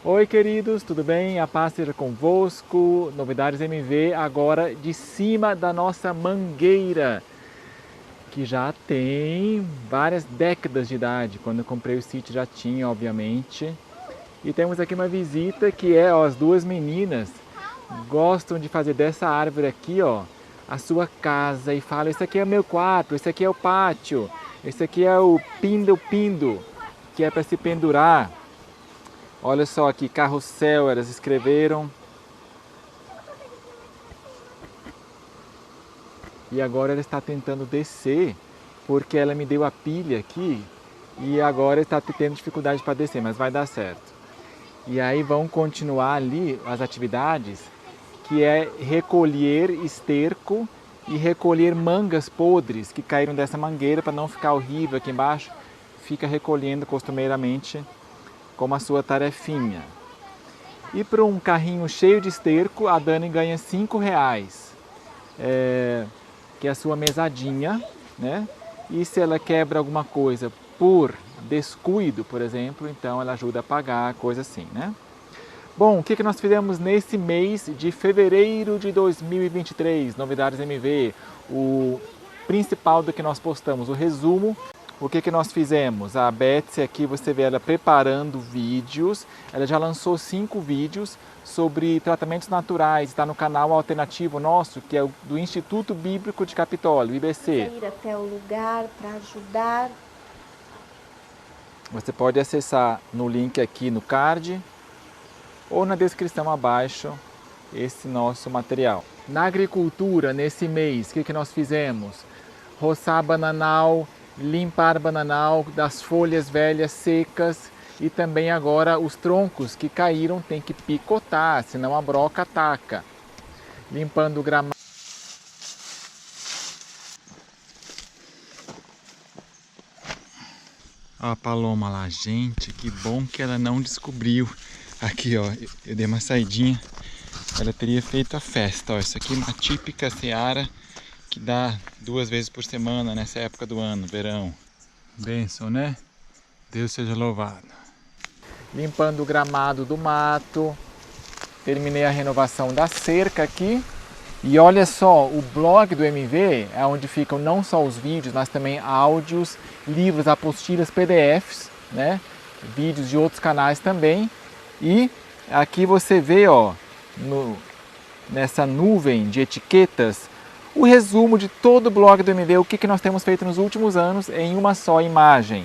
Oi, queridos, tudo bem? A paz seja convosco. Novidades MV agora de cima da nossa mangueira, que já tem várias décadas de idade. Quando eu comprei o sítio já tinha, obviamente. E temos aqui uma visita que é, ó, as duas meninas gostam de fazer dessa árvore aqui, ó, a sua casa e falam: esse aqui é meu quarto, esse aqui é o pátio, esse aqui é o pindo, que é para se pendurar. Olha só aqui, carrossel, elas escreveram. E agora ela está tentando descer, porque ela me deu a pilha aqui e agora está tendo dificuldade para descer, mas vai dar certo. E aí vão continuar ali as atividades, que é recolher esterco e recolher mangas podres que caíram dessa mangueira para não ficar horrível aqui embaixo. Fica recolhendo costumeiramente como a sua tarefinha. E para um carrinho cheio de esterco, a Dani ganha R$5, que é a sua mesadinha, né? E se ela quebra alguma coisa por descuido, por exemplo, então ela ajuda a pagar, coisa assim, né? Bom, o que nós fizemos nesse mês de fevereiro de 2023? Novidades MV, o principal do que nós postamos, o resumo. O que nós fizemos? A Betsy aqui, você vê ela preparando vídeos. Ela já lançou 5 vídeos sobre tratamentos naturais. Está no canal alternativo nosso, que é do Instituto Bíblico de Capitólio, IBC. Ir até o lugar para ajudar. Você pode acessar no link aqui no card ou na descrição abaixo esse nosso material. Na agricultura, nesse mês, o que nós fizemos? Roçar bananal, limpar bananal das folhas velhas secas e também agora os troncos que caíram tem que picotar, senão a broca ataca. Limpando o gramado. Ó a paloma lá, gente, que bom que ela não descobriu. Aqui, ó, eu dei uma saidinha, ela teria feito a festa. Ó, isso aqui é uma típica seara que dá 2 vezes por semana nessa época do ano, verão. Bênção, né? Deus seja louvado. Limpando o gramado do mato. Terminei a renovação da cerca aqui. E olha só, o blog do MV é onde ficam não só os vídeos, mas também áudios, livros, apostilas, PDFs, né? Vídeos de outros canais também. E aqui você vê, ó, nessa nuvem de etiquetas, o resumo de todo o blog do MV, o que nós temos feito nos últimos anos em uma só imagem.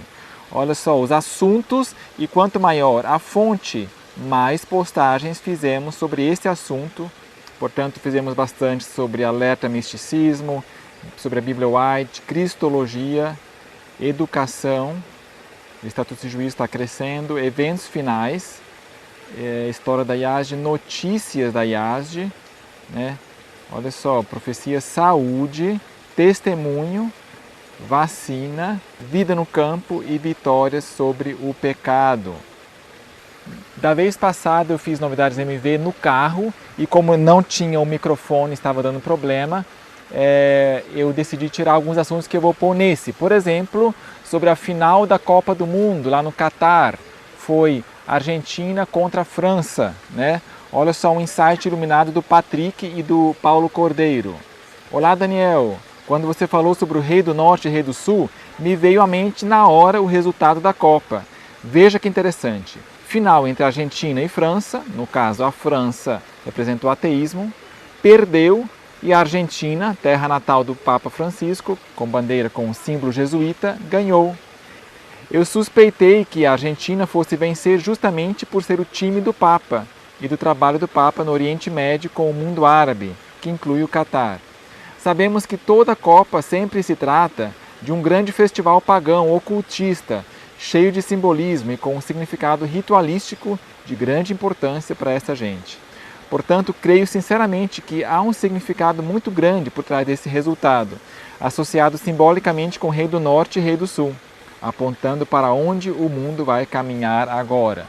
Olha só, os assuntos, e quanto maior a fonte, mais postagens fizemos sobre esse assunto. Portanto, fizemos bastante sobre alerta misticismo, sobre a Bíblia White, cristologia, educação, o Estatuto de Juízo está crescendo, eventos finais, história da IASD, notícias da IASD, né? Olha só, profecia, saúde, testemunho, vacina, vida no campo e vitórias sobre o pecado. Da vez passada eu fiz novidades MV no carro e como não tinha o microfone, estava dando problema, eu decidi tirar alguns assuntos que eu vou pôr nesse. Por exemplo, sobre a final da Copa do Mundo lá no Catar, foi Argentina contra a França, né? Olha só um insight iluminado do Patrick e do Paulo Cordeiro. Olá, Daniel. Quando você falou sobre o Rei do Norte e Rei do Sul, me veio à mente na hora o resultado da Copa. Veja que interessante. Final entre Argentina e França, no caso a França representa o ateísmo, perdeu e a Argentina, terra natal do Papa Francisco, com bandeira com o símbolo jesuíta, ganhou. Eu suspeitei que a Argentina fosse vencer justamente por ser o time do Papa e do trabalho do Papa no Oriente Médio com o mundo árabe, que inclui o Catar. Sabemos que toda a Copa sempre se trata de um grande festival pagão ocultista, cheio de simbolismo e com um significado ritualístico de grande importância para essa gente. Portanto, creio sinceramente que há um significado muito grande por trás desse resultado, associado simbolicamente com o Rei do Norte e Rei do Sul, apontando para onde o mundo vai caminhar agora.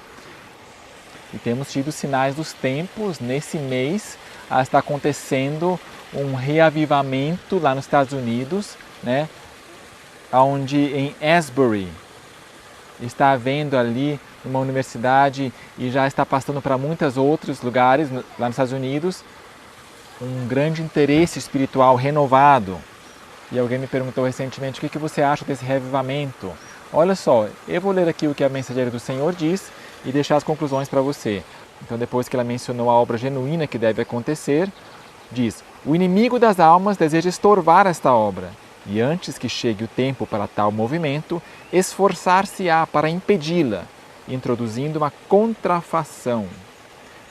E temos tido sinais dos tempos. Nesse mês está acontecendo um reavivamento lá nos Estados Unidos, né? Onde em Asbury está havendo ali numa universidade e já está passando para muitos outros lugares lá nos Estados Unidos, um grande interesse espiritual renovado. E alguém me perguntou recentemente, o que você acha desse revivamento? Olha só, eu vou ler aqui o que a mensageira do Senhor diz e deixar as conclusões para você. Então, depois que ela mencionou a obra genuína que deve acontecer, diz: o inimigo das almas deseja estorvar esta obra, e antes que chegue o tempo para tal movimento, esforçar-se-á para impedi-la, introduzindo uma contrafação.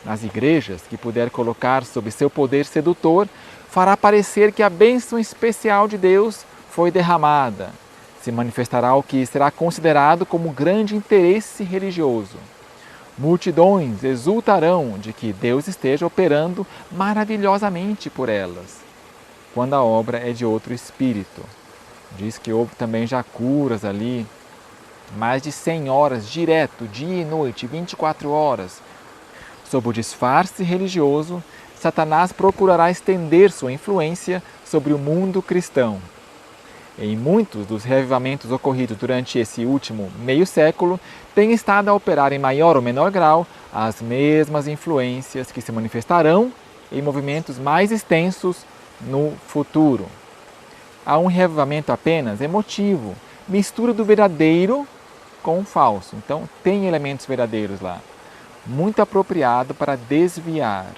Nas igrejas que puder colocar sob seu poder sedutor, fará parecer que a bênção especial de Deus foi derramada. Se manifestará o que será considerado como grande interesse religioso. Multidões exultarão de que Deus esteja operando maravilhosamente por elas, quando a obra é de outro espírito. Diz que houve também já curas ali, mais de 100 horas direto, dia e noite, 24 horas. Sob o disfarce religioso, Satanás procurará estender sua influência sobre o mundo cristão. Em muitos dos revivamentos ocorridos durante esse último meio século, tem estado a operar em maior ou menor grau as mesmas influências que se manifestarão em movimentos mais extensos no futuro. Há um revivamento apenas emotivo, mistura do verdadeiro com o falso. Então, tem elementos verdadeiros lá, muito apropriado para desviar.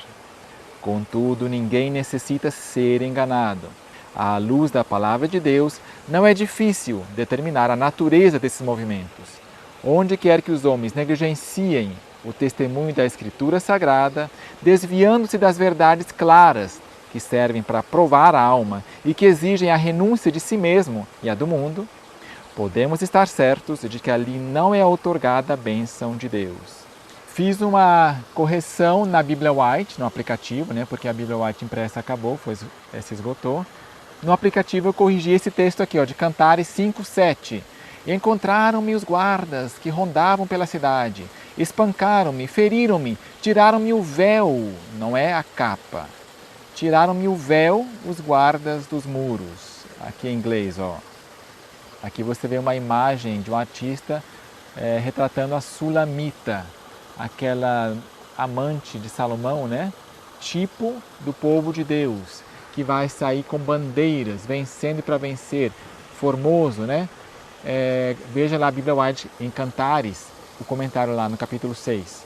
Contudo, ninguém necessita ser enganado. À luz da palavra de Deus, não é difícil determinar a natureza desses movimentos. Onde quer que os homens negligenciem o testemunho da Escritura Sagrada, desviando-se das verdades claras que servem para provar a alma e que exigem a renúncia de si mesmo e a do mundo, podemos estar certos de que ali não é outorgada a bênção de Deus. Fiz uma correção na Bíblia White, no aplicativo, porque a Bíblia White impressa acabou, se esgotou. No aplicativo eu corrigi esse texto aqui, de Cantares 5:7. Encontraram-me os guardas que rondavam pela cidade, espancaram-me, feriram-me, tiraram-me o véu, não é a capa. Tiraram-me o véu os guardas dos muros. Aqui em inglês, Aqui você vê uma imagem de um artista retratando a Sulamita, aquela amante de Salomão, tipo do povo de Deus, que vai sair com bandeiras, vencendo para vencer, formoso, veja lá a Bíblia White em Cantares, o comentário lá no capítulo 6.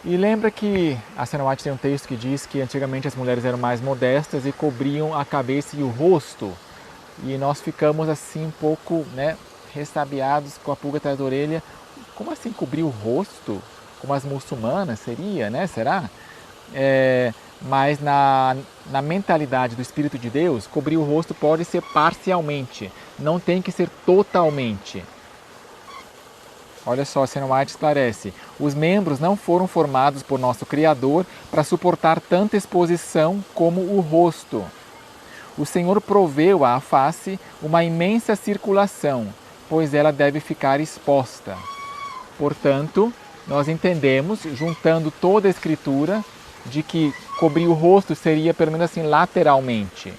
E lembra que a Senhora White tem um texto que diz que antigamente as mulheres eram mais modestas e cobriam a cabeça e o rosto, e nós ficamos assim um pouco, ressabiados, com a pulga atrás da orelha. Como assim cobrir o rosto? Como as muçulmanas seria, Será? Mas na mentalidade do Espírito de Deus, cobrir o rosto pode ser parcialmente, não tem que ser totalmente. Olha só, a Senhora White esclarece: os membros não foram formados por nosso Criador para suportar tanta exposição como o rosto. O Senhor proveu à face uma imensa circulação, pois ela deve ficar exposta. Portanto, nós entendemos, juntando toda a Escritura, de que cobrir o rosto seria pelo menos assim lateralmente,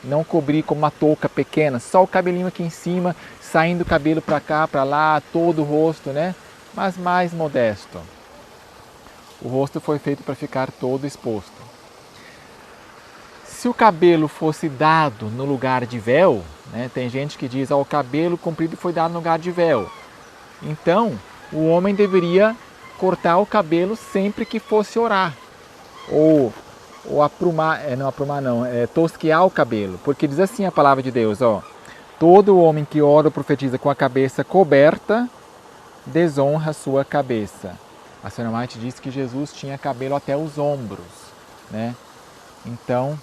não cobrir como uma touca pequena, só o cabelinho aqui em cima, saindo o cabelo para cá, para lá, todo o rosto, mas mais modesto. O rosto foi feito para ficar todo exposto. Se o cabelo fosse dado no lugar de véu, tem gente que diz, o cabelo comprido foi dado no lugar de véu. Então, o homem deveria cortar o cabelo sempre que fosse orar. Ou aprumar, tosquear o cabelo. Porque diz assim a palavra de Deus, todo homem que ora ou profetiza com a cabeça coberta, desonra sua cabeça. A Senhora White diz que Jesus tinha cabelo até os ombros, Então,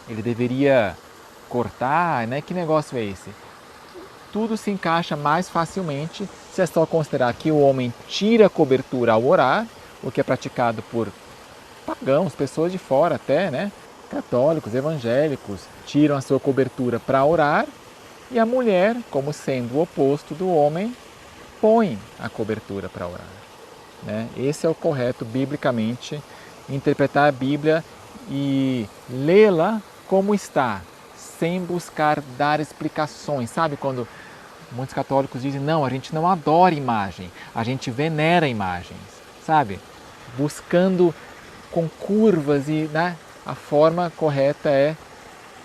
ele deveria cortar, Que negócio é esse? Tudo se encaixa mais facilmente se é só considerar que o homem tira a cobertura ao orar, o que é praticado por pagãos, pessoas de fora até, católicos, evangélicos, tiram a sua cobertura para orar, e a mulher, como sendo o oposto do homem, põe a cobertura para orar. Esse é o correto biblicamente, interpretar a Bíblia e lê-la como está, sem buscar dar explicações. Sabe quando Muitos católicos dizem, não, a gente não adora imagem, a gente venera imagens, sabe? Buscando com curvas e, né, a forma correta é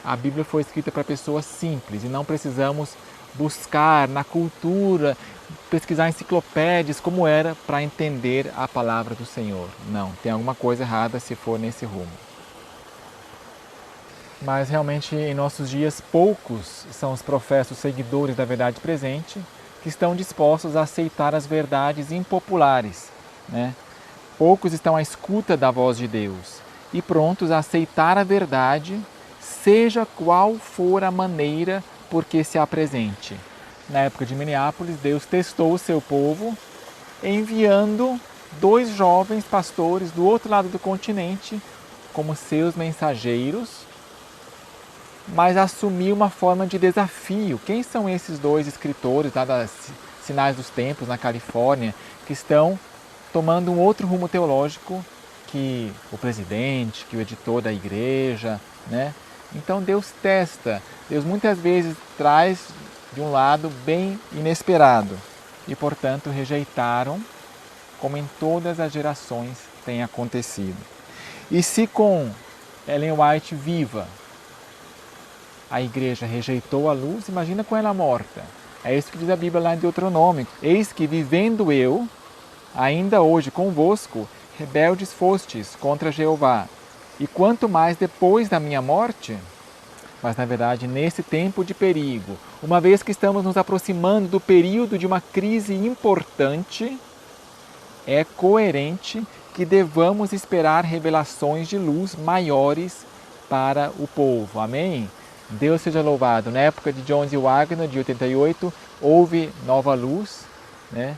a Bíblia foi escrita para pessoas simples e não precisamos buscar na cultura, pesquisar enciclopédias como era para entender a palavra do Senhor. Não, tem alguma coisa errada se for nesse rumo. Mas realmente em nossos dias poucos são os professos seguidores da verdade presente que estão dispostos a aceitar as verdades impopulares, né? Poucos estão à escuta da voz de Deus e prontos a aceitar a verdade, seja qual for a maneira por que se apresente. Na época de Minneapolis, Deus testou o seu povo enviando 2 jovens pastores do outro lado do continente como seus mensageiros, mas assumiu uma forma de desafio. Quem são esses 2 escritores lá das Sinais dos Tempos, na Califórnia, que estão tomando um outro rumo teológico que o presidente, que o editor da igreja, né? Então Deus testa, Deus muitas vezes traz de um lado bem inesperado e, portanto, rejeitaram, como em todas as gerações tem acontecido. E se com Ellen White viva a igreja rejeitou a luz, imagina com ela morta. É isso que diz a Bíblia lá em Deuteronômio. Eis que vivendo eu, ainda hoje convosco, rebeldes fostes contra Jeová. E quanto mais depois da minha morte, mas na verdade nesse tempo de perigo, uma vez que estamos nos aproximando do período de uma crise importante, é coerente que devamos esperar revelações de luz maiores para o povo. Amém? Deus seja louvado. Na época de Jones e Wagner, de 88, houve nova luz, né?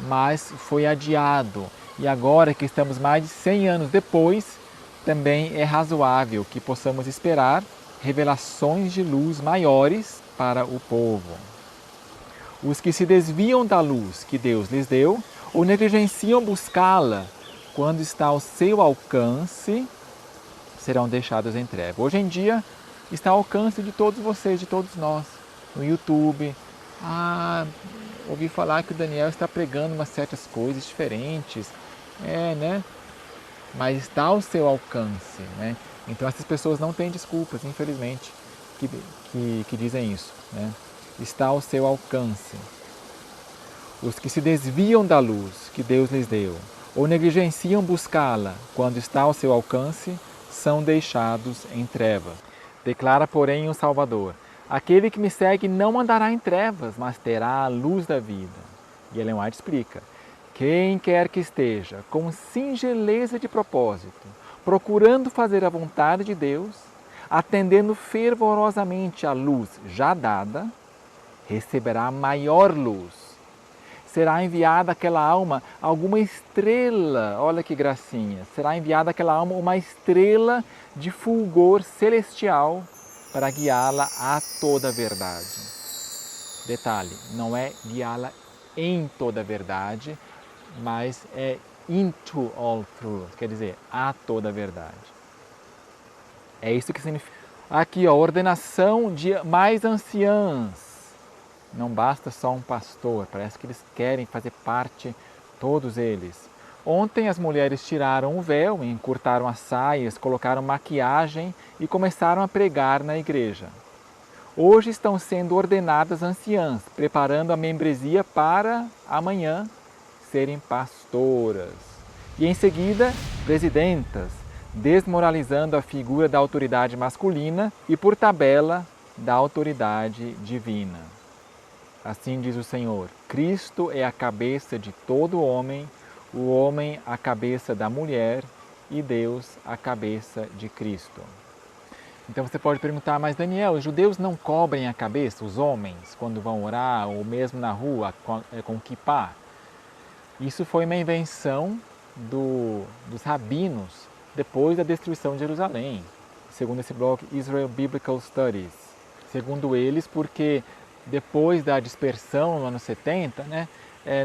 Mas foi adiado. E agora que estamos mais de 100 anos depois, também é razoável que possamos esperar revelações de luz maiores para o povo. Os que se desviam da luz que Deus lhes deu ou negligenciam buscá-la quando está ao seu alcance, serão deixados em treva. Hoje em dia está ao alcance de todos vocês, de todos nós, no YouTube. Ouvi falar que o Daniel está pregando umas certas coisas diferentes, né? Mas está ao seu alcance, né? Então essas pessoas não têm desculpas, infelizmente, que dizem isso, né? Está ao seu alcance. Os que se desviam da luz que Deus lhes deu ou negligenciam buscá-la quando está ao seu alcance, são deixados em trevas. Declara, porém, o Salvador: aquele que me segue não andará em trevas, mas terá a luz da vida. E Ellen White explica: quem quer que esteja com singeleza de propósito, procurando fazer a vontade de Deus, atendendo fervorosamente à luz já dada, receberá maior luz. Será enviada àquela alma alguma estrela, olha que gracinha, será enviada àquela alma uma estrela de fulgor celestial para guiá-la a toda a verdade. Detalhe, não é guiá-la em toda a verdade, mas é into all truth, quer dizer, a toda a verdade. É isso que significa. Aqui, ó, ordenação de mais anciãs. Não basta só um pastor, parece que eles querem fazer parte, todos eles. Ontem as mulheres tiraram o véu, encurtaram as saias, colocaram maquiagem e começaram a pregar na igreja. Hoje estão sendo ordenadas anciãs, preparando a membresia para amanhã serem pastoras. E em seguida, presidentas, desmoralizando a figura da autoridade masculina e, por tabela, da autoridade divina. Assim diz o Senhor: Cristo é a cabeça de todo homem, o homem a cabeça da mulher e Deus a cabeça de Cristo. Então você pode perguntar, mas Daniel, os judeus não cobrem a cabeça, os homens, quando vão orar ou mesmo na rua com kippah? Isso foi uma invenção dos rabinos depois da destruição de Jerusalém, segundo esse blog Israel Biblical Studies. Segundo eles, porque depois da dispersão no ano 70, né,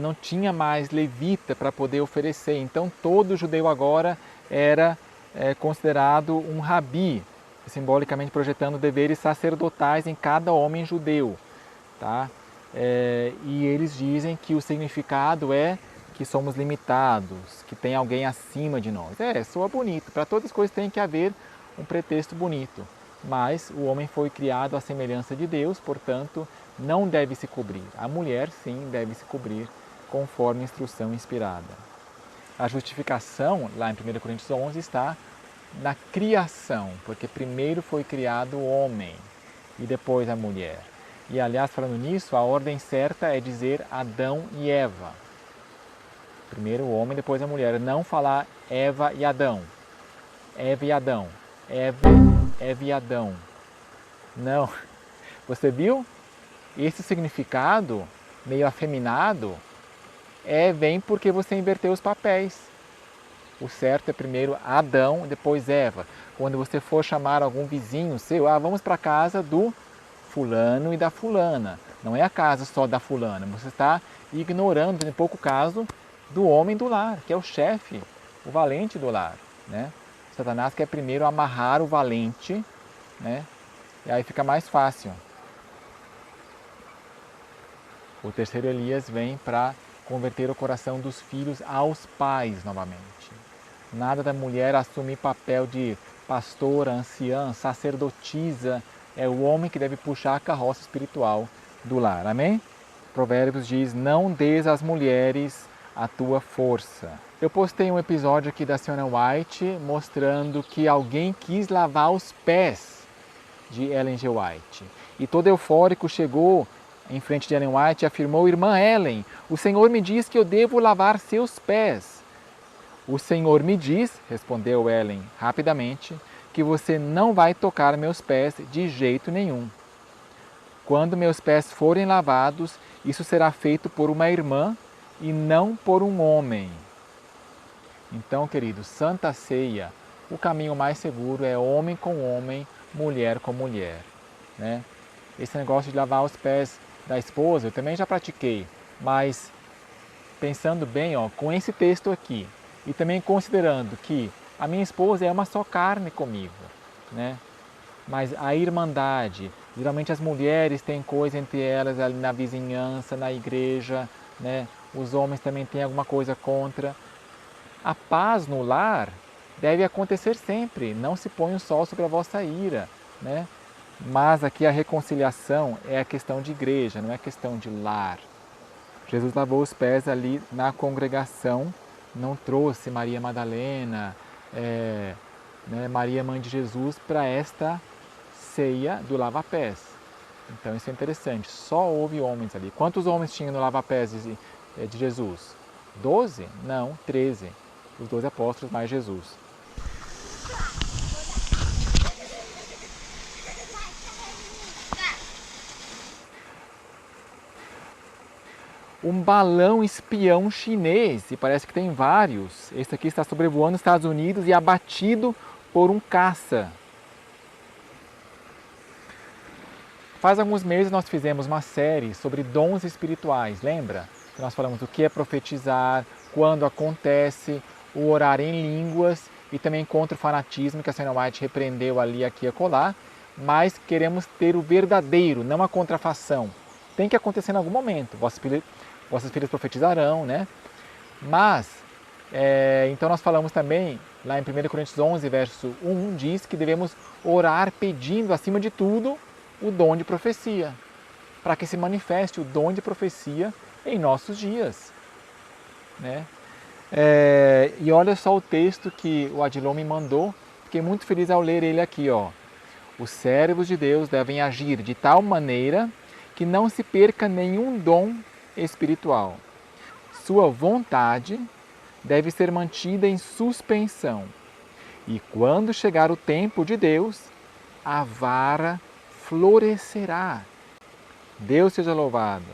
não tinha mais levita para poder oferecer. Então todo judeu agora era considerado um rabi, simbolicamente projetando deveres sacerdotais em cada homem judeu. Tá? e eles dizem que o significado é que somos limitados, que tem alguém acima de nós. Soa bonito, para todas as coisas tem que haver um pretexto bonito, mas o homem foi criado à semelhança de Deus, portanto, não deve se cobrir. A mulher, sim, deve se cobrir conforme a instrução inspirada. A justificação, lá em 1 Coríntios 11, está na criação, porque primeiro foi criado o homem e depois a mulher. E, aliás, falando nisso, a ordem certa é dizer Adão e Eva. Primeiro o homem, depois a mulher. Não falar Eva e Adão. Eva e Adão. Eva e Adão. Não. Você viu? Esse significado, meio afeminado, vem porque você inverteu os papéis. O certo é primeiro Adão, depois Eva. Quando você for chamar algum vizinho seu, vamos para a casa do fulano e da fulana. Não é a casa só da fulana. Você está ignorando, em pouco caso, do homem do lar, que é o chefe, o valente do lar. Né? Satanás quer primeiro amarrar o valente, né? E aí fica mais fácil. O terceiro Elias vem para converter o coração dos filhos aos pais novamente. Nada da mulher assumir papel de pastora, anciã, sacerdotisa. É o homem que deve puxar a carroça espiritual do lar. Amém? Provérbios diz, não dês às mulheres a tua força. Eu postei um episódio aqui da Senhora White mostrando que alguém quis lavar os pés de Ellen G. White. E todo eufórico chegou em frente de Ellen White e afirmou, irmã Ellen, o Senhor me diz que eu devo lavar seus pés. O Senhor me diz, respondeu Ellen rapidamente, que você não vai tocar meus pés de jeito nenhum. Quando meus pés forem lavados, isso será feito por uma irmã e não por um homem. Então, queridos, Santa Ceia, o caminho mais seguro é homem com homem, mulher com mulher. Né? Esse negócio de lavar os pés da esposa, eu também já pratiquei, mas pensando bem, com esse texto aqui, e também considerando que a minha esposa é uma só carne comigo, né? Mas a irmandade, geralmente as mulheres têm coisa entre elas ali na vizinhança, na igreja, né? Os homens também têm alguma coisa contra. A paz no lar deve acontecer sempre, não se põe o sol sobre a vossa ira, né? Mas aqui a reconciliação é a questão de igreja, não é questão de lar. Jesus lavou os pés ali na congregação, não trouxe Maria Madalena, Maria Mãe de Jesus para esta ceia do lava-pés. Então isso é interessante, só houve homens ali. Quantos homens tinham no lava-pés de Jesus? 12? Não, 13. Os 12 apóstolos mais Jesus. Um balão espião chinês, e parece que tem vários. Esse aqui está sobrevoando os Estados Unidos e abatido por um caça. Faz alguns meses nós fizemos uma série sobre dons espirituais, lembra? Que nós falamos o que é profetizar, quando acontece, o orar em línguas e também contra o fanatismo que a Senhora White repreendeu ali, aqui e acolá, mas queremos ter o verdadeiro, não a contrafação. Tem que acontecer em algum momento, vossas filhas profetizarão, né? Mas, então nós falamos também, lá em 1 Coríntios 11, verso 1, diz que devemos orar pedindo, acima de tudo, o dom de profecia, para que se manifeste o dom de profecia em nossos dias. Né? E olha só o texto que o Adilon me mandou, fiquei muito feliz ao ler ele aqui. Os servos de Deus devem agir de tal maneira que não se perca nenhum dom espiritual. Sua vontade deve ser mantida em suspensão. E quando chegar o tempo de Deus, a vara florescerá. Deus seja louvado.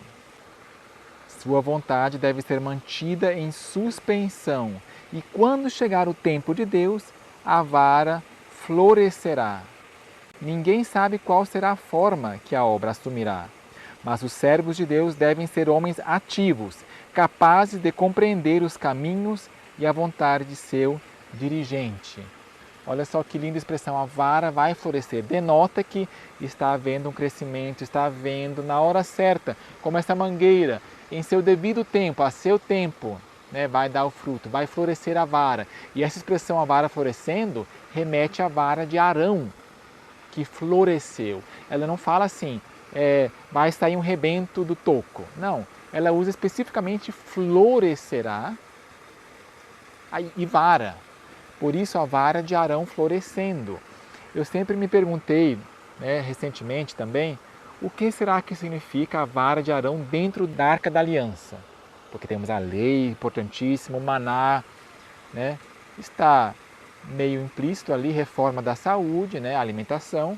Sua vontade deve ser mantida em suspensão. E quando chegar o tempo de Deus, a vara florescerá. Ninguém sabe qual será a forma que a obra assumirá. Mas os servos de Deus devem ser homens ativos, capazes de compreender os caminhos e a vontade de seu dirigente. Olha só que linda expressão, a vara vai florescer. Denota que está havendo um crescimento, está havendo na hora certa, como essa mangueira, em seu devido tempo, a seu tempo, né, vai dar o fruto, vai florescer a vara. E essa expressão, a vara florescendo, remete à vara de Arão, que floresceu. Ela não fala assim, vai sair um rebento do toco. Não, ela usa especificamente florescerá e vara. Por isso a vara de Arão florescendo. Eu sempre me perguntei, né, recentemente também, o que será que significa a vara de Arão dentro da Arca da Aliança? Porque temos a lei, importantíssimo, o maná, né? Está meio implícito ali, reforma da saúde, né, alimentação,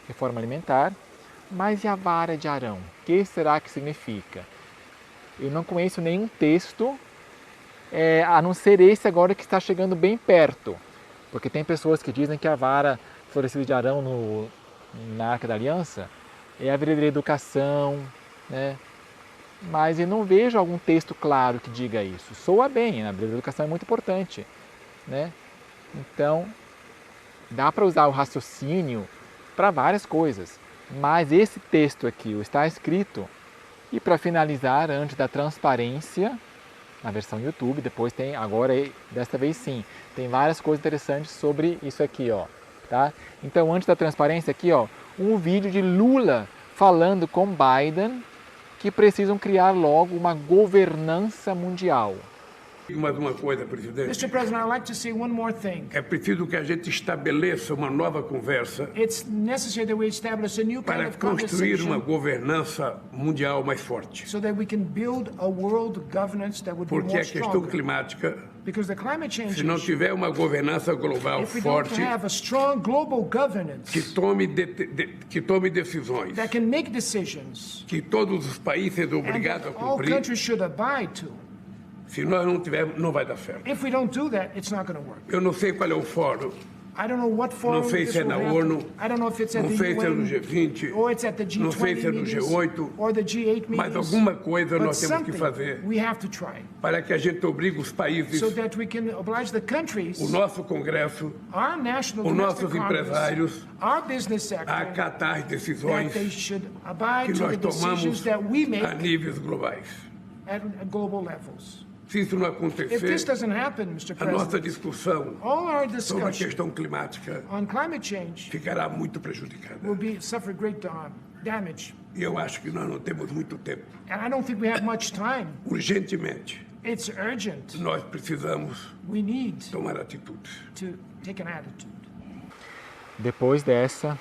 reforma alimentar. Mas e a vara de Arão? O que será que significa? Eu não conheço nenhum texto, a não ser esse agora que está chegando bem perto. Porque tem pessoas que dizem que a vara florescida de Arão na Arca da Aliança é a verdadeira educação, né? Mas eu não vejo algum texto claro que diga isso. Soa bem, a verdadeira educação é muito importante, né? Então, dá para usar o raciocínio para várias coisas. Mas esse texto aqui, o está escrito, e para finalizar, antes da transparência, na versão YouTube, depois tem, agora, desta vez sim, tem várias coisas interessantes sobre isso aqui, ó, tá? Então, antes da transparência aqui, ó, um vídeo de Lula falando com Biden que precisam criar logo uma governança mundial. Mais uma coisa, presidente. Mr. President, I'd like to say one more thing. É preciso que a gente estabeleça uma nova conversa It's necessary that we establish a new kind para of construir uma conversation governança mundial mais forte. so that we can build a world governance that would be Porque more a questão stronger. climática, Because the climate change se não issue, tiver uma governança global if we don't forte, have a strong global governance que tome decisões, that can make decisions que todos os países sejam and obrigados a that all cumprir, countries should abide to, se nós não tivermos, não vai dar certo. if we don't do that, it's not going to work. Eu não sei qual é o fórum, I don't know what forum não sei this se é will na happen. ONU, I don't know if it's at não the sei se é no UN, G20, or it's at the G20 não sei se é no meetings, G8, or the G8 mas meetings. alguma coisa But nós temos que something fazer we have to try para que a gente obrigue os países, so that we can oblige the countries, o nosso Congresso, our national os domestic nossos Congress, empresários, our business a sector, acatar as that decisões they should abide que to the nós tomamos decisions that we make a níveis globais. at global levels. Se isso não If this acontecer, doesn't happen, Mr. a nossa President, discussão all our sobre a discussion questão climática on climate change ficará muito prejudicada. will suffer great damage. E eu acho que nós não temos muito tempo. And I don't think we have much time. Urgentemente, It's urgent. nós precisamos We need tomar atitudes. to take an attitude. Depois dessa,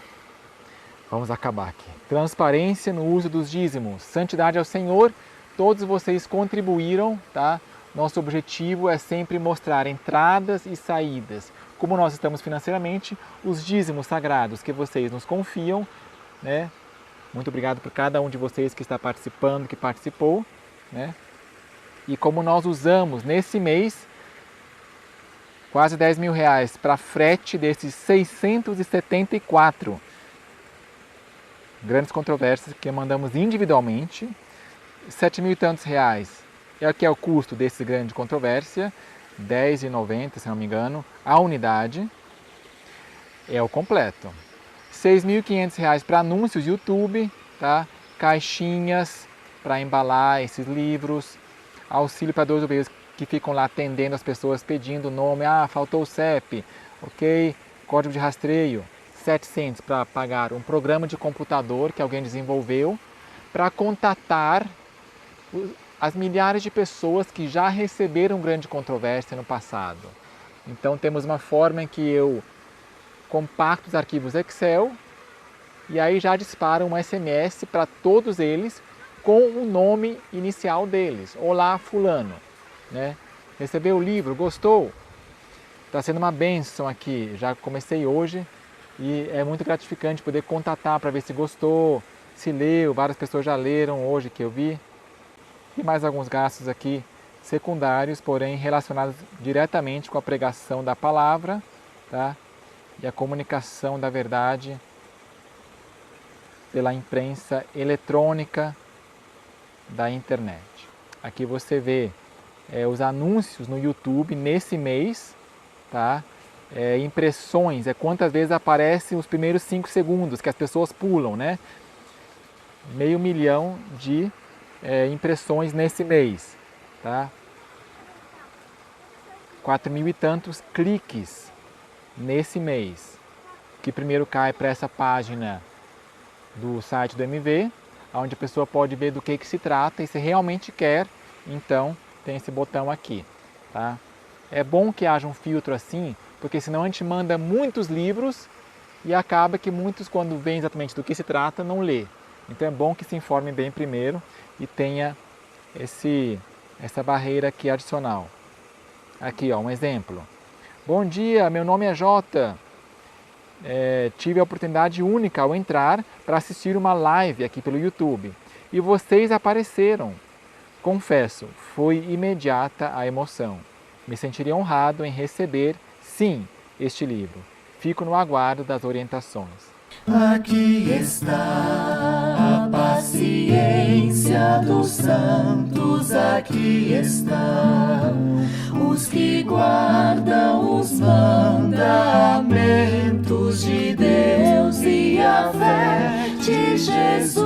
vamos acabar aqui. Transparência no uso dos dízimos. Santidade ao Senhor. Todos vocês contribuíram, tá? Nosso objetivo é sempre mostrar entradas e saídas. Como nós estamos financeiramente, os dízimos sagrados que vocês nos confiam, né? Muito obrigado por cada um de vocês que está participando, que participou, né? E como nós usamos nesse mês quase 10 mil reais para frete desses 674 grandes controvérsias que mandamos individualmente, 7 mil e tantos reais é o que é o custo desse grande controvérsia, R$10,90, se não me engano, a unidade, é o completo. R$6.500 para anúncios YouTube, tá? Caixinhas para embalar esses livros, auxílio para 2 obreiros que ficam lá atendendo as pessoas, pedindo o nome, faltou o CEP, ok, código de rastreio, R$700 para pagar um programa de computador que alguém desenvolveu para contatar as milhares de pessoas que já receberam grande controvérsia no passado. Então temos uma forma em que eu compacto os arquivos Excel e aí já dispara um SMS para todos eles com o nome inicial deles. Olá, fulano, né? Recebeu o livro, gostou? Está sendo uma bênção aqui, já comecei hoje e é muito gratificante poder contatar para ver se gostou, se leu, várias pessoas já leram hoje que eu vi. E mais alguns gastos aqui secundários, porém relacionados diretamente com a pregação da palavra, tá? E a comunicação da verdade pela imprensa eletrônica da internet. Aqui você vê os anúncios no YouTube nesse mês, tá? impressões, é quantas vezes aparecem os primeiros 5 segundos que as pessoas pulam, né? 500 mil de impressões nesse mês, tá? 4.000 e tantos cliques nesse mês, que primeiro cai para essa página do site do MV, onde a pessoa pode ver do que se trata e se realmente quer, então tem esse botão aqui, tá? É bom que haja um filtro assim, porque senão a gente manda muitos livros e acaba que muitos, quando veem exatamente do que se trata, não lê. Então é bom que se informe bem primeiro e tenha essa barreira aqui adicional. Aqui, ó, um exemplo. Bom dia, meu nome é Jota. Tive a oportunidade única ao entrar para assistir uma live aqui pelo YouTube. E vocês apareceram. Confesso, foi imediata a emoção. Me sentiria honrado em receber, sim, este livro. Fico no aguardo das orientações. Aqui está a paciência dos santos, aqui estão os que guardam os mandamentos de Deus e a fé de Jesus.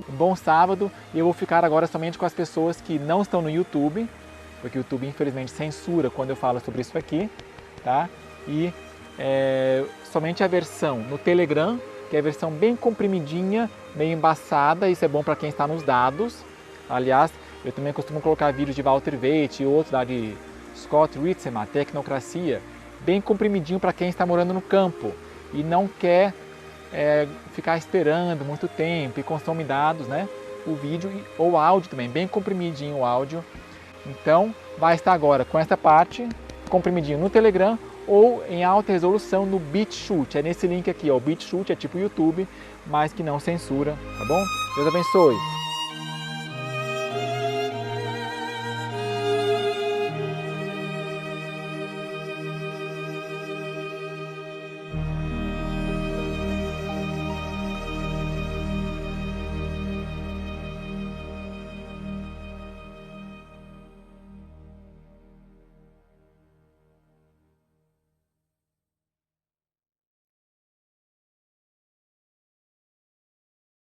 Bom sábado, e eu vou ficar agora somente com as pessoas que não estão no YouTube, porque o YouTube infelizmente censura quando eu falo sobre isso aqui, tá? E somente a versão no Telegram, que é a versão bem comprimidinha, meio embaçada, isso é bom para quem está nos dados. Aliás, eu também costumo colocar vídeos de Walter Waite e outros da de Scott Ritzema, Tecnocracia, bem comprimidinho para quem está morando no campo e não quer ficar esperando muito tempo e consome dados, né? O vídeo ou o áudio também, bem comprimidinho o áudio. Então, vai estar agora com essa parte comprimidinho no Telegram ou em alta resolução no BitChute. É nesse link aqui, ó. O BitChute é tipo YouTube, mas que não censura, tá bom? Deus abençoe.